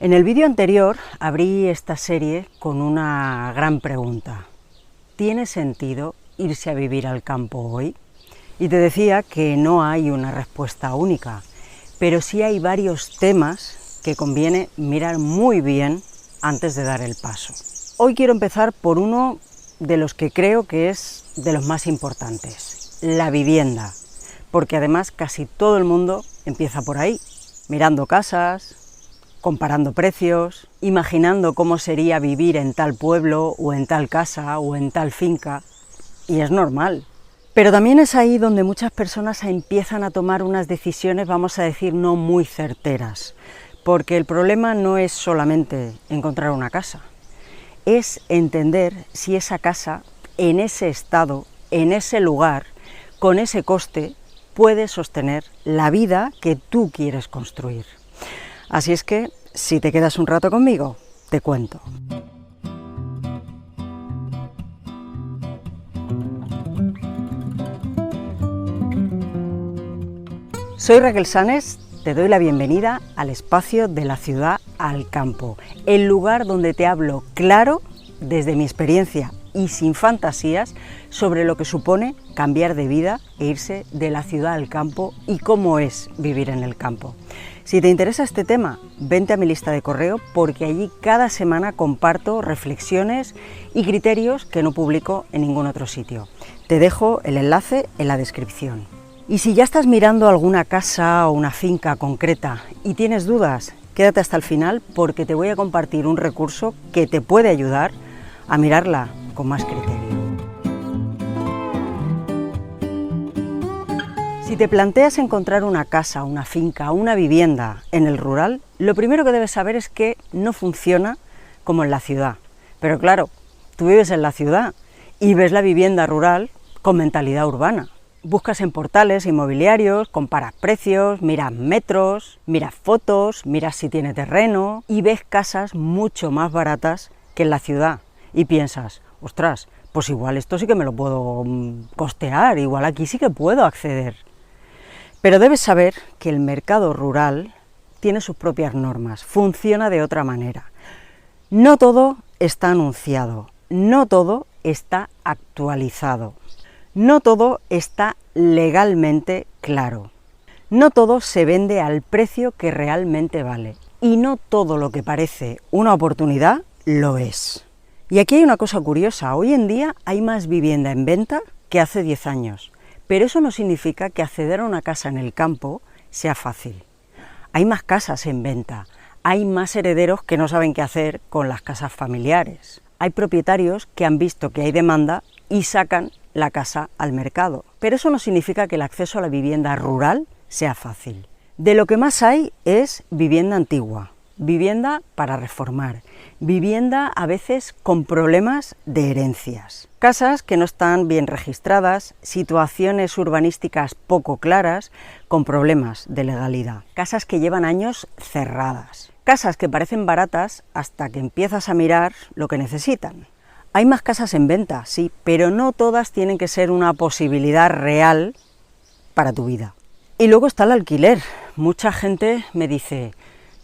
En el vídeo anterior abrí esta serie con una gran pregunta. ¿Tiene sentido irse a vivir al campo hoy? Y te decía que no hay una respuesta única, pero sí hay varios temas que conviene mirar muy bien antes de dar el paso. Hoy quiero empezar por uno de los que creo que es de los más importantes, la vivienda, porque además casi todo el mundo empieza por ahí, mirando casas, comparando precios, imaginando cómo sería vivir en tal pueblo o en tal casa o en tal finca, y es normal. Pero también es ahí donde muchas personas empiezan a tomar unas decisiones, vamos a decir, no muy certeras, porque el problema no es solamente encontrar una casa, es entender si esa casa, en ese estado, en ese lugar, con ese coste, puede sostener la vida que tú quieres construir. Así es que, si te quedas un rato conmigo, te cuento. Soy Raquel Sanes, te doy la bienvenida al espacio de la ciudad al campo, el lugar donde te hablo claro, desde mi experiencia y sin fantasías, sobre lo que supone cambiar de vida e irse de la ciudad al campo y cómo es vivir en el campo. Si te interesa este tema, vente a mi lista de correo porque allí cada semana comparto reflexiones y criterios que no publico en ningún otro sitio. Te dejo el enlace en la descripción. Y si ya estás mirando alguna casa o una finca concreta y tienes dudas, quédate hasta el final porque te voy a compartir un recurso que te puede ayudar a mirarla con más criterio. Si te planteas encontrar una casa, una finca, una vivienda en el rural, lo primero que debes saber es que no funciona como en la ciudad. Pero claro, tú vives en la ciudad y ves la vivienda rural con mentalidad urbana. Buscas en portales inmobiliarios, comparas precios, miras metros, miras fotos, miras si tiene terreno y ves casas mucho más baratas que en la ciudad. Y piensas, ostras, pues igual esto sí que me lo puedo costear, igual aquí sí que puedo acceder. Pero debes saber que el mercado rural tiene sus propias normas, funciona de otra manera. No todo está anunciado, no todo está actualizado, no todo está legalmente claro, no todo se vende al precio que realmente vale y no todo lo que parece una oportunidad lo es. Y aquí hay una cosa curiosa, hoy en día hay más vivienda en venta que hace 10 años. Pero eso no significa que acceder a una casa en el campo sea fácil. Hay más casas en venta, hay más herederos que no saben qué hacer con las casas familiares. Hay propietarios que han visto que hay demanda y sacan la casa al mercado. Pero eso no significa que el acceso a la vivienda rural sea fácil. De lo que más hay es vivienda antigua, vivienda para reformar, vivienda a veces con problemas de herencias. Casas que no están bien registradas, situaciones urbanísticas poco claras, con problemas de legalidad. Casas que llevan años cerradas. Casas que parecen baratas hasta que empiezas a mirar lo que necesitan. Hay más casas en venta, sí, pero no todas tienen que ser una posibilidad real para tu vida. Y luego está el alquiler. Mucha gente me dice,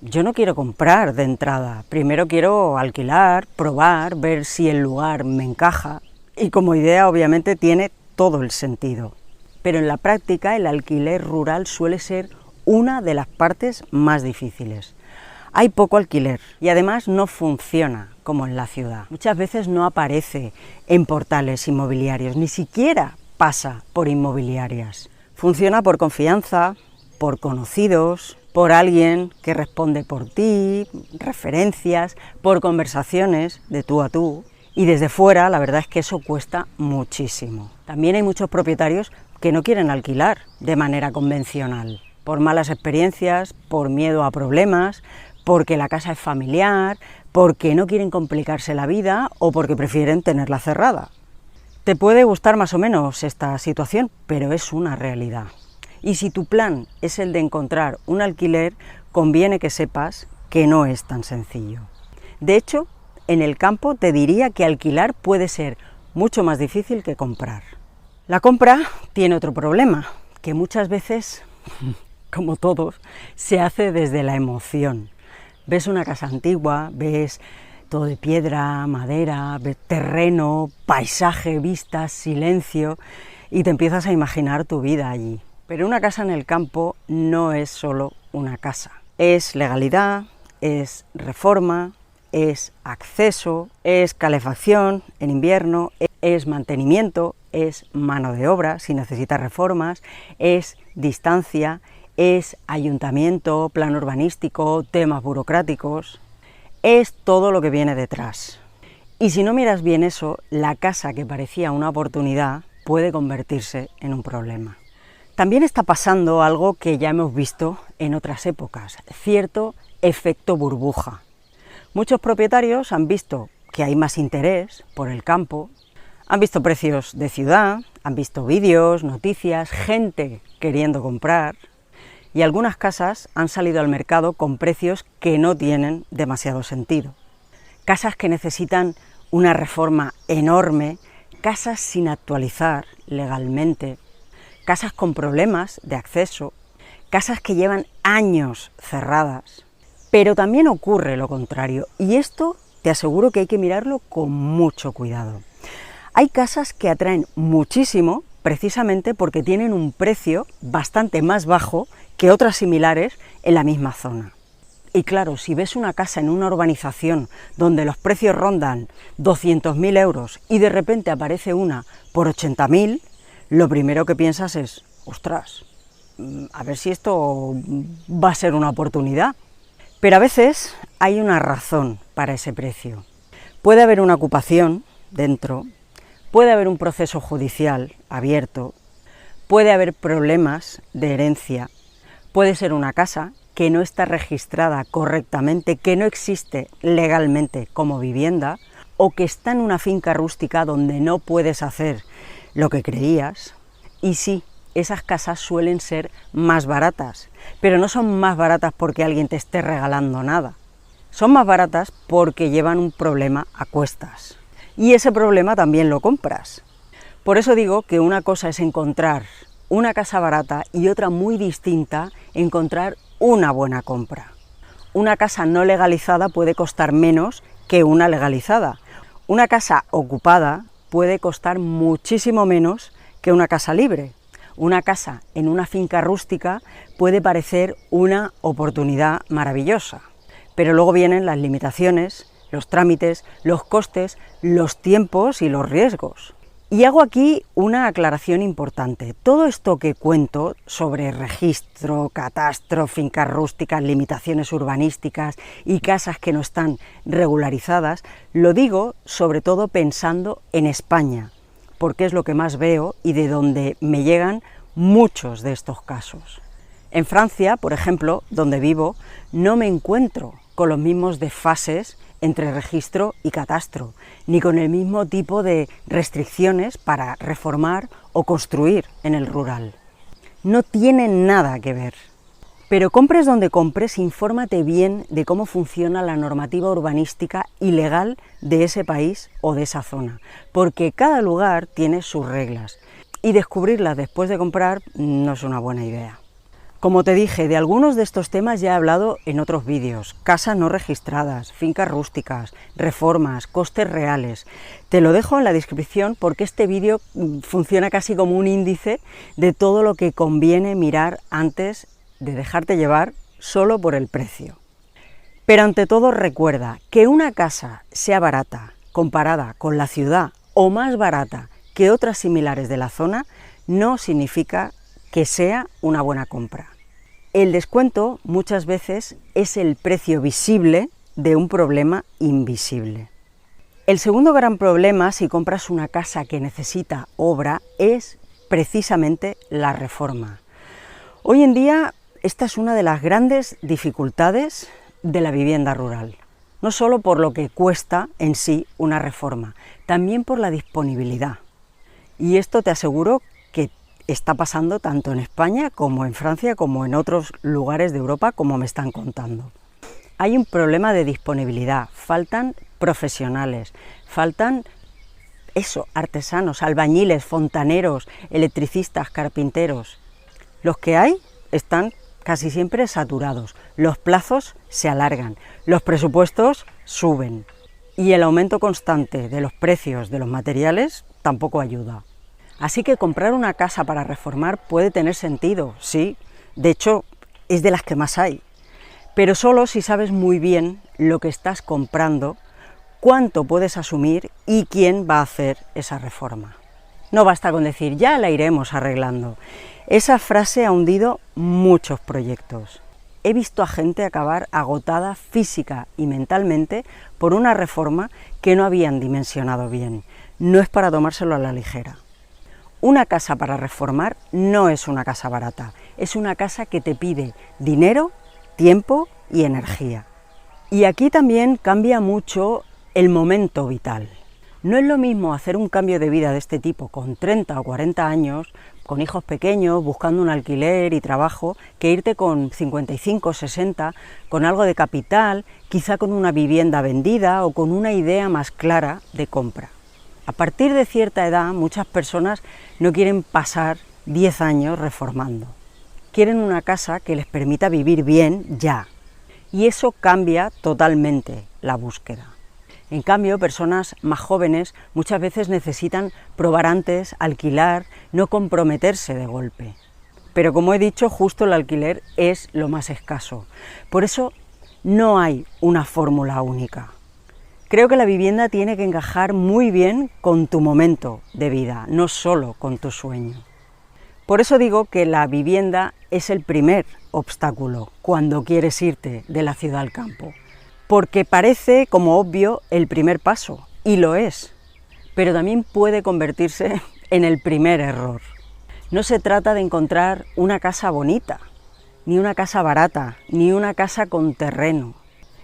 yo no quiero comprar de entrada, primero quiero alquilar, probar, ver si el lugar me encaja. Y como idea obviamente tiene todo el sentido. Pero en la práctica el alquiler rural suele ser una de las partes más difíciles. Hay poco alquiler y además no funciona como en la ciudad. Muchas veces no aparece en portales inmobiliarios, ni siquiera pasa por inmobiliarias. Funciona por confianza, por conocidos, por alguien que responde por ti, referencias, por conversaciones de tú a tú. Y desde fuera la verdad es que eso cuesta muchísimo. También hay muchos propietarios que no quieren alquilar de manera convencional, por malas experiencias, por miedo a problemas, porque la casa es familiar, porque no quieren complicarse la vida o porque prefieren tenerla cerrada. Te puede gustar más o menos esta situación, pero es una realidad. Y si tu plan es el de encontrar un alquiler, conviene que sepas que no es tan sencillo. De hecho, en el campo te diría que alquilar puede ser mucho más difícil que comprar. La compra tiene otro problema, que muchas veces, como todos, se hace desde la emoción. Ves una casa antigua, ves todo de piedra, madera, ves terreno, paisaje, vistas, silencio, y te empiezas a imaginar tu vida allí. Pero una casa en el campo no es solo una casa. Es legalidad, es reforma, es acceso, es calefacción en invierno, es mantenimiento, es mano de obra si necesitas reformas, es distancia, es ayuntamiento, plan urbanístico, temas burocráticos, es todo lo que viene detrás. Y si no miras bien eso, la casa que parecía una oportunidad puede convertirse en un problema. También está pasando algo que ya hemos visto en otras épocas, cierto efecto burbuja. Muchos propietarios han visto que hay más interés por el campo, han visto precios de ciudad, han visto vídeos, noticias, gente queriendo comprar, y algunas casas han salido al mercado con precios que no tienen demasiado sentido. Casas que necesitan una reforma enorme, casas sin actualizar legalmente, casas con problemas de acceso, casas que llevan años cerradas. Pero también ocurre lo contrario, y esto te aseguro que hay que mirarlo con mucho cuidado. Hay casas que atraen muchísimo precisamente porque tienen un precio bastante más bajo que otras similares en la misma zona. Y claro, si ves una casa en una urbanización donde los precios rondan 200.000 euros y de repente aparece una por 80.000, lo primero que piensas es, ostras, a ver si esto va a ser una oportunidad. Pero a veces hay una razón para ese precio. Puede haber una ocupación dentro, puede haber un proceso judicial abierto, puede haber problemas de herencia, puede ser una casa que no está registrada correctamente, que no existe legalmente como vivienda, o que está en una finca rústica donde no puedes hacer lo que creías. Y sí, esas casas suelen ser más baratas, pero no son más baratas porque alguien te esté regalando nada. Son más baratas porque llevan un problema a cuestas. Y ese problema también lo compras. Por eso digo que una cosa es encontrar una casa barata y otra muy distinta, encontrar una buena compra. Una casa no legalizada puede costar menos que una legalizada. Una casa ocupada puede costar muchísimo menos que una casa libre. Una casa en una finca rústica puede parecer una oportunidad maravillosa, pero luego vienen las limitaciones, los trámites, los costes, los tiempos y los riesgos. Y hago aquí una aclaración importante. Todo esto que cuento sobre registro, catastro, fincas rústicas, limitaciones urbanísticas y casas que no están regularizadas, lo digo sobre todo pensando en España, porque es lo que más veo y de donde me llegan muchos de estos casos. En Francia, por ejemplo, donde vivo, no me encuentro con los mismos desfases entre registro y catastro, ni con el mismo tipo de restricciones para reformar o construir en el rural. No tienen nada que ver. Pero compres donde compres, infórmate bien de cómo funciona la normativa urbanística y legal de ese país o de esa zona, porque cada lugar tiene sus reglas y descubrirlas después de comprar no es una buena idea. Como te dije, de algunos de estos temas ya he hablado en otros vídeos: casas no registradas, fincas rústicas, reformas, costes reales. Te lo dejo en la descripción porque este vídeo funciona casi como un índice de todo lo que conviene mirar antes de dejarte llevar solo por el precio. Pero ante todo recuerda que una casa sea barata comparada con la ciudad o más barata que otras similares de la zona no significa que sea una buena compra. El descuento muchas veces es el precio visible de un problema invisible. El segundo gran problema si compras una casa que necesita obra es precisamente la reforma. Hoy en día esta es una de las grandes dificultades de la vivienda rural, no solo por lo que cuesta en sí una reforma, también por la disponibilidad. Y esto te aseguro que está pasando tanto en España como en Francia como en otros lugares de Europa, como me están contando. Hay un problema de disponibilidad, faltan profesionales, faltan artesanos, albañiles, fontaneros, electricistas, carpinteros. Los que hay están casi siempre saturados, los plazos se alargan, los presupuestos suben y el aumento constante de los precios de los materiales tampoco ayuda. Así que comprar una casa para reformar puede tener sentido, sí, de hecho es de las que más hay, pero solo si sabes muy bien lo que estás comprando, cuánto puedes asumir y quién va a hacer esa reforma. No basta con decir, ya la iremos arreglando. Esa frase ha hundido muchos proyectos. He visto a gente acabar agotada física y mentalmente por una reforma que no habían dimensionado bien. No es para tomárselo a la ligera. Una casa para reformar no es una casa barata, es una casa que te pide dinero, tiempo y energía. Y aquí también cambia mucho el momento vital. No es lo mismo hacer un cambio de vida de este tipo con 30 o 40 años, con hijos pequeños, buscando un alquiler y trabajo, que irte con 55 o 60, con algo de capital, quizá con una vivienda vendida o con una idea más clara de compra. A partir de cierta edad, muchas personas no quieren pasar 10 años reformando. Quieren una casa que les permita vivir bien ya. Y eso cambia totalmente la búsqueda. En cambio, personas más jóvenes muchas veces necesitan probar antes, alquilar, no comprometerse de golpe. Pero como he dicho, justo el alquiler es lo más escaso. Por eso no hay una fórmula única. Creo que la vivienda tiene que encajar muy bien con tu momento de vida, no solo con tu sueño. Por eso digo que la vivienda es el primer obstáculo cuando quieres irte de la ciudad al campo. Porque parece, como obvio, el primer paso, y lo es, pero también puede convertirse en el primer error. No se trata de encontrar una casa bonita, ni una casa barata, ni una casa con terreno.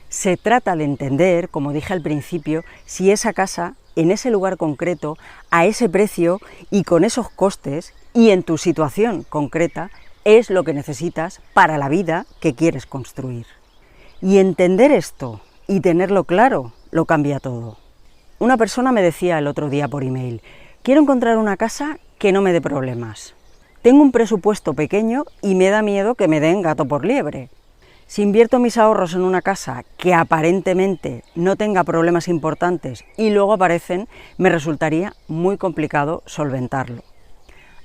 Se trata de entender, como dije al principio, si esa casa, en ese lugar concreto, a ese precio y con esos costes, y en tu situación concreta, es lo que necesitas para la vida que quieres construir. Y entender esto y tenerlo claro lo cambia todo. Una persona me decía el otro día por email, quiero encontrar una casa que no me dé problemas. Tengo un presupuesto pequeño y me da miedo que me den gato por liebre. Si invierto mis ahorros en una casa que aparentemente no tenga problemas importantes y luego aparecen, me resultaría muy complicado solventarlo.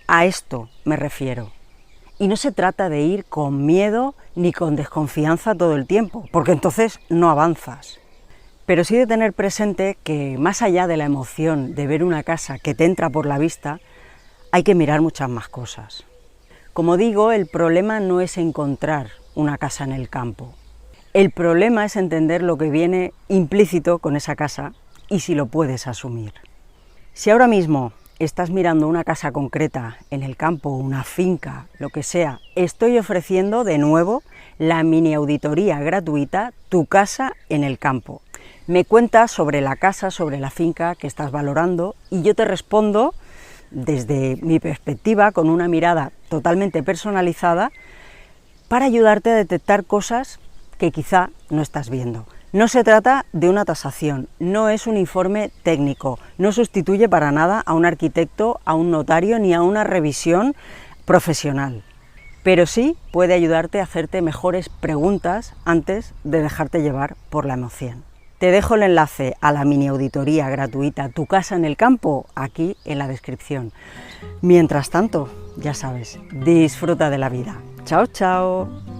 A esto me refiero. Y no se trata de ir con miedo ni con desconfianza todo el tiempo, porque entonces no avanzas. Pero sí de tener presente que más allá de la emoción de ver una casa que te entra por la vista, hay que mirar muchas más cosas. Como digo, el problema no es encontrar una casa en el campo. El problema es entender lo que viene implícito con esa casa y si lo puedes asumir. Si ahora mismo estás mirando una casa concreta en el campo, una finca, lo que sea, estoy ofreciendo de nuevo la mini auditoría gratuita Tu casa en el campo. Me cuentas sobre la casa, sobre la finca que estás valorando y yo te respondo desde mi perspectiva con una mirada totalmente personalizada para ayudarte a detectar cosas que quizá no estás viendo. No se trata de una tasación, no es un informe técnico, no sustituye para nada a un arquitecto, a un notario ni a una revisión profesional, pero sí puede ayudarte a hacerte mejores preguntas antes de dejarte llevar por la emoción. Te dejo el enlace a la mini auditoría gratuita Tu casa en el campo aquí en la descripción. Mientras tanto, ya sabes, disfruta de la vida. Chao, chao.